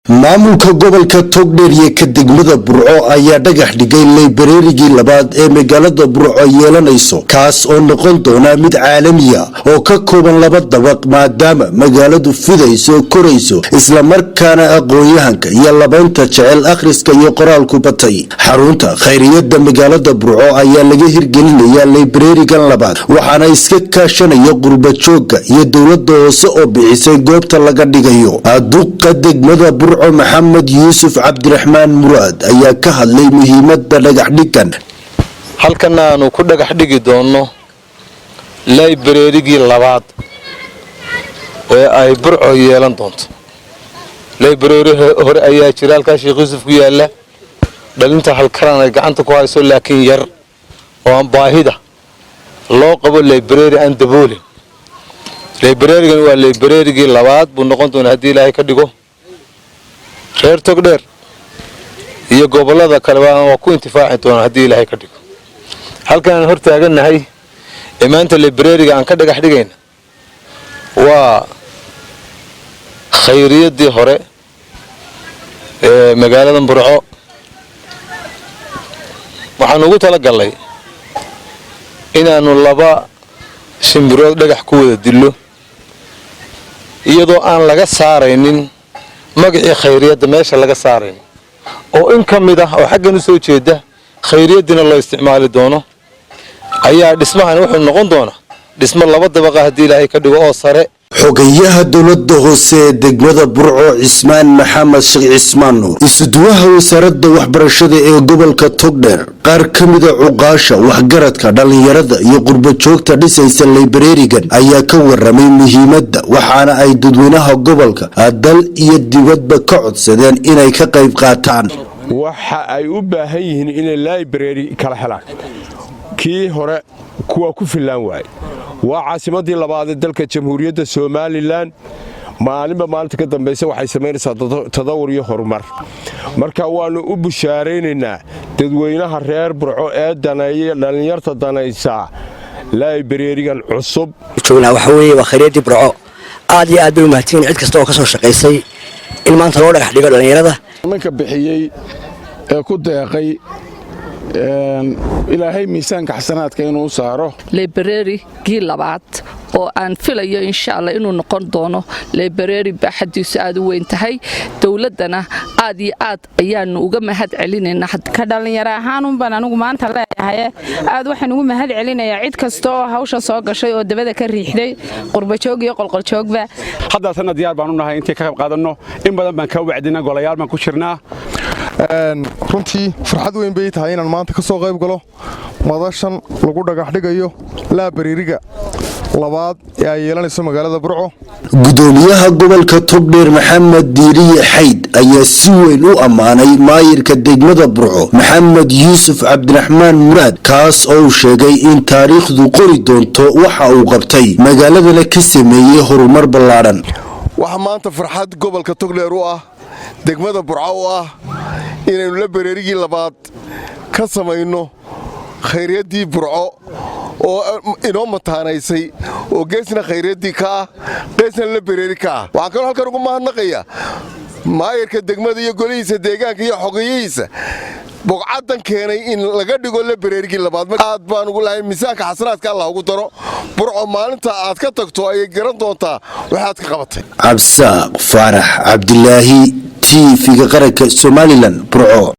maamulka gobolka Togdheer iyo degmada Burco ayaa dhagax dhigay library-gii labaad ee magaalada Burco yeelanayso kaas oo noqon doona mid caalami ah oo ka kooban laba dabaq maadaama magaaladu fidayso korayso isla markaana aqoon-yahanka iyo labaynta jecel akhriska iyo qoraalku batay xarunta khayriyada magaalada Burco ayaa laga hirgelinayaa library-gan labaad waxaana iska kaashanaya qurba joogga iyo dawladda hoose oo bixisay goobta laga dhigayo aduqa degmada Burco محمد يوسف عبد الرحمن مراد ayaa ka hadlay muhiimadda dhagax dhigan halkan aanu ku dhagax dhigi doono library-gii labaad ee ay Burco yeelan doonto library hore ayaa jira halka Sheekh Yuusuf ku yaala dhalinta halkan ay gacanta ku hayso laakiin yar oo aan baahida loo qabo library aan daboolin library-gan waa library-gii labaad buu noqon doonaa hadii Ilaahay ka dhigo reer Togdheer iyo gobolada kale waa ku intifaaci doona hadii Ilaahay ka dhigo halkan hor taaganahay maanta library-ga aan ka dhagax dhigayna waa khayriyadii hore ee magaalada Burco waxaan ugu tala galay inaanu laba shimbirood dhagax ku wada dilo iyadoo aan laga saaraynin magacii khayriyada meesha laga saaray oo in kamid ah oo xaggan u soo jeeda khayriyadina loo isticmaali doono ayaa dhismahan wuxuu noqon doona dhismo laba dabaq hadii Ilaahay ka dhigo oo sare xogayaha dawladda hoose ee degmada Burco Cismaan Maxamed Sheekh Cismaan isuduwaha wasaaradda waxbarashada ee gobolka Togdheer qaar kamid ah cuqaasha waxgaradka dhalinyarada iyo qurba joogta dhisaysa library-gan ayaa ka waramay muhiimadda waxaana ay dadweynaha gobolka dal iyo dibadba ka codsadeen inay ka qayb qaataan waxa ay u baahan yihiin inay library kala helaan kii hore kuwa ku filan waay waa caasimadii labaad ee dalka Jamhuuriyadda Soomaaliland maalinta ka dambaysa waxay sameynaysaa tadawur iyo horumar marka waanu u bushaareynaa dadweynaha reer Burco ee daneeya dhalinyarta danaysa library-gan cusub joogna waxa weeye waa khayriyadii Burco aad iyo aad u mahadsan cid kasta oo ka soo shaqeysay in maanta loo dhagax dhigo dhalinyarada manka bixiyay ee ku deeqay ilaahay miisaanka xasanaadka inuu saaro library-gii labaad oo aan filayo insha Allah inuu noqon doono library baaxadiisu aad u weyn tahay dawladana aad iyo aad ayaanu uga mahad celinaynaa ka dhalinyaro ahaan baan anigu maanta leeyahay aad waxaan ugu mahad celinayaa cid kasta oo hawsha soo gashay oo dabada ka riixday qurba joog iyo qolqol joogba hadda sanad diyaar baan u nahay intii ka qayb qaadano in badan baan ka wacdina golayaal baan ku jirnaa runtii farxad weyn bay tahay inaan maanta ka soo qayb galo madashan lagu dhagax dhigayo library-ga labaad ee ay yeelanayso magaalada Burco gudoomiyaha gobolka Togdheer Maxamed Diiriye Xayd ayaa si weyn u amaanay maayirka degmada Burco Maxamed Yuusuf Cabdiraxmaan Muraad kaas oo sheegay in taariikhdu qori doonto waxa uu qabtay magaaladana ka sameeyay horumar ballaaran waxa maanta farxad gobolka Togdheer u ah degmada Burco u ah inaynu library-gii labaad ka samayno khayriyadii Burco oo inoo mataanaysay oo geesna khayriyadii ka ah geesna library ka ah waxaan kaloo halkan ugu mahadnaqayaa maayirka degmada iyo golihiisa deegaanka iyo xogeyihiisa bogcadan keenay in laga dhigo library-gii labaad aad baan ugu lahayn miisaanka xasanaadka Allah ugu daro Burco maalinta aad ka tagto ay garan doontaa waxaad ka qabatay Absaaq Farax Cabdilaahi TV qaranka Somaliland Burco